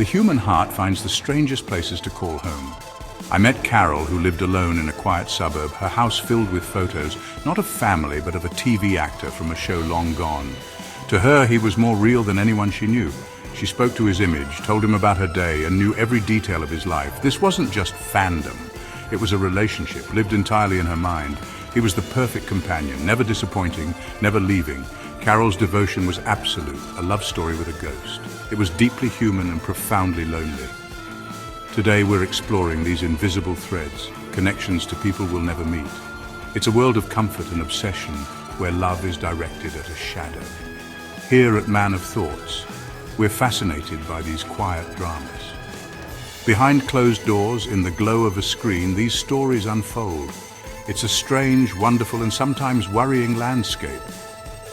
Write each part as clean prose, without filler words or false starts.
The human heart finds the strangest places to call home. I met Carol, who lived alone in a quiet suburb, her house filled with photos, not of family, but of a TV actor from a show long gone. To her, he was more real than anyone she knew. She spoke to his image, told him about her day, and knew every detail of his life. This wasn't just fandom. It was a relationship, lived entirely in her mind. He was the perfect companion, never disappointing, never leaving. Carol's devotion was absolute, a love story with a ghost. It was deeply human and profoundly lonely. Today we're exploring these invisible threads, connections to people we'll never meet. It's a world of comfort and obsession where love is directed at a shadow. Here at Man of Thoughts, we're fascinated by these quiet dramas. Behind closed doors, in the glow of a screen, these stories unfold. It's a strange, wonderful, and sometimes worrying landscape.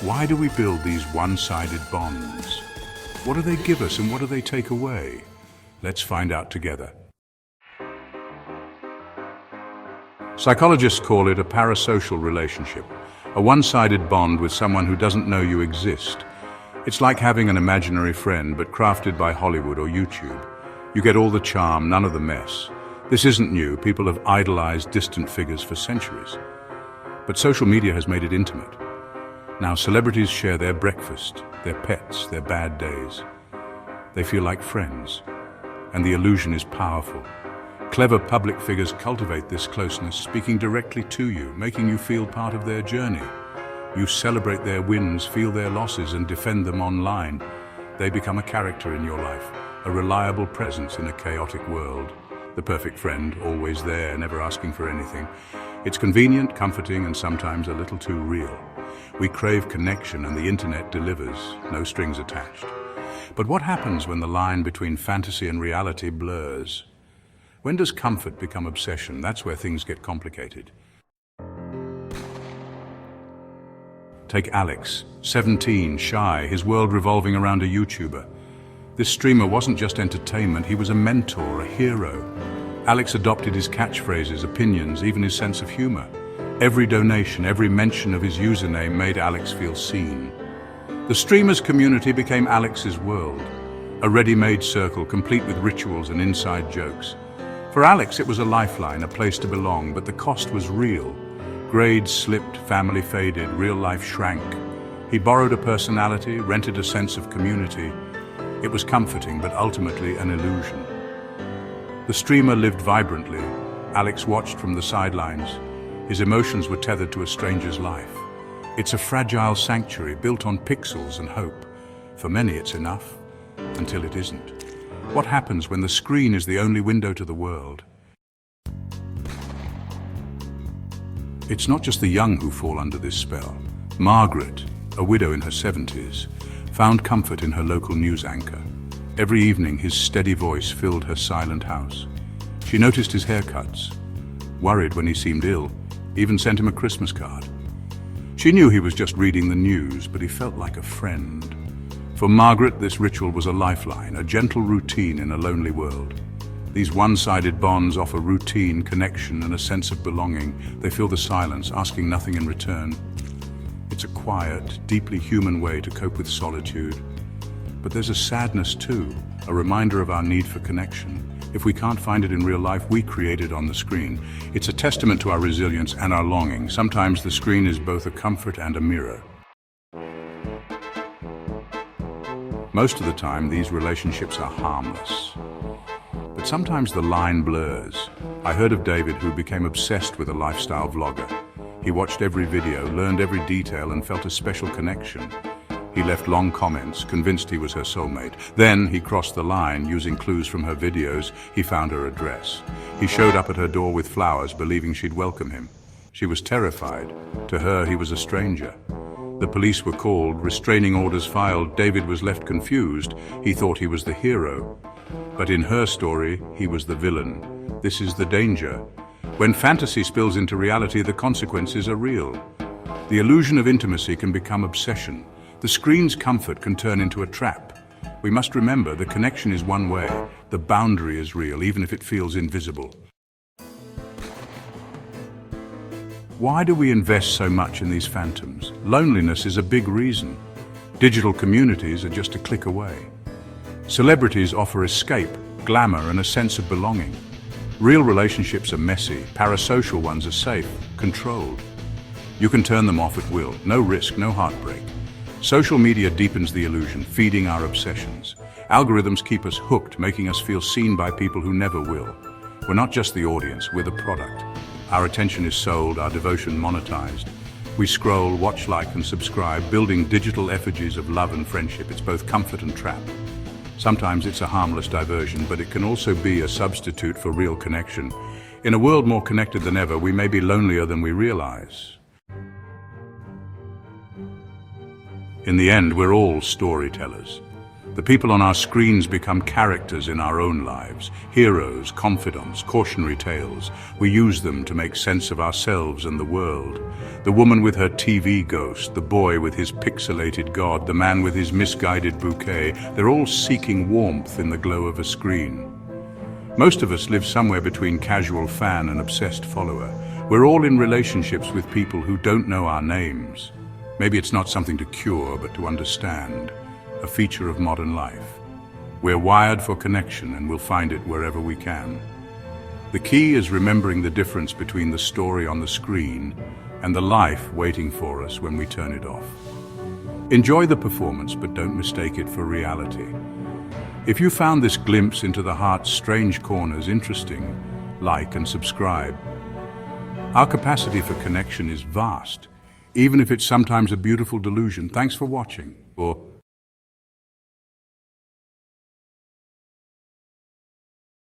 Why do we build these one-sided bonds? What do they give us and what do they take away? Let's find out together. Psychologists call it a parasocial relationship, a one-sided bond with someone who doesn't know you exist. It's like having an imaginary friend, but crafted by Hollywood or YouTube. You get all the charm, none of the mess. This isn't new. People have idolized distant figures for centuries. But social media has made it intimate. Now celebrities share their breakfast, their pets, their bad days. They feel like friends, and the illusion is powerful. Clever public figures cultivate this closeness, speaking directly to you, making you feel part of their journey. You celebrate their wins, feel their losses, and defend them online. They become a character in your life, a reliable presence in a chaotic world. The perfect friend, always there, never asking for anything. It's convenient, comforting, and sometimes a little too real. We crave connection, and the internet delivers, no strings attached. But what happens when the line between fantasy and reality blurs? When does comfort become obsession? That's where things get complicated. Take Alex, 17, shy, his world revolving around a YouTuber. This streamer wasn't just entertainment, he was a mentor, a hero. Alex adopted his catchphrases, opinions, even his sense of humor. Every donation, every mention of his username made Alex feel seen. The streamer's community became Alex's world, a ready-made circle complete with rituals and inside jokes. For Alex, it was a lifeline, a place to belong, but the cost was real. Grades slipped, family faded, real life shrank. He borrowed a personality, rented a sense of community. It was comforting, but ultimately an illusion. The streamer lived vibrantly. Alex watched from the sidelines. His emotions were tethered to a stranger's life. It's a fragile sanctuary built on pixels and hope. For many, it's enough, until it isn't. What happens when the screen is the only window to the world? It's not just the young who fall under this spell. Margaret, a widow in her 70s, found comfort in her local news anchor. Every evening, his steady voice filled her silent house. She noticed his haircuts, worried when he seemed ill, even sent him a Christmas card. She knew he was just reading the news, but he felt like a friend. For Margaret, this ritual was a lifeline, a gentle routine in a lonely world. These one-sided bonds offer routine, connection, and a sense of belonging. They fill the silence, asking nothing in return. It's a quiet, deeply human way to cope with solitude. But there's a sadness too, a reminder of our need for connection. If we can't find it in real life, we create it on the screen. It's a testament to our resilience and our longing. Sometimes the screen is both a comfort and a mirror. Most of the time, these relationships are harmless. But sometimes the line blurs. I heard of David, who became obsessed with a lifestyle vlogger. He watched every video, learned every detail, and felt a special connection. He left long comments, convinced he was her soulmate. Then he crossed the line. Using clues from her videos, he found her address. He showed up at her door with flowers, believing she'd welcome him. She was terrified. To her, he was a stranger. The police were called, restraining orders filed. David was left confused. He thought he was the hero. But in her story, he was the villain. This is the danger. When fantasy spills into reality, the consequences are real. The illusion of intimacy can become obsession. The screen's comfort can turn into a trap. We must remember the connection is one way. The boundary is real, even if it feels invisible. Why do we invest so much in these phantoms? Loneliness is a big reason. Digital communities are just a click away. Celebrities offer escape, glamour, and a sense of belonging. Real relationships are messy, parasocial ones are safe, controlled. You can turn them off at will, no risk, no heartbreak. Social media deepens the illusion, feeding our obsessions. Algorithms keep us hooked, making us feel seen by people who never will. We're not just the audience, we're the product. Our attention is sold, our devotion monetized. We scroll, watch, like, and subscribe, building digital effigies of love and friendship. It's both comfort and trap. Sometimes it's a harmless diversion, but it can also be a substitute for real connection. In a world more connected than ever, we may be lonelier than we realize. In the end, we're all storytellers. The people on our screens become characters in our own lives, heroes, confidants, cautionary tales. We use them to make sense of ourselves and the world. The woman with her TV ghost, the boy with his pixelated god, the man with his misguided bouquet, they're all seeking warmth in the glow of a screen. Most of us live somewhere between casual fan and obsessed follower. We're all in relationships with people who don't know our names. Maybe it's not something to cure, but to understand. A feature of modern life. We're wired for connection and we'll find it wherever we can. The key is remembering the difference between the story on the screen and the life waiting for us when we turn it off. Enjoy the performance, but don't mistake it for reality. If you found this glimpse into the heart's strange corners interesting, like and subscribe. Our capacity for connection is vast, even if it's sometimes a beautiful delusion. Thanks for watching. Or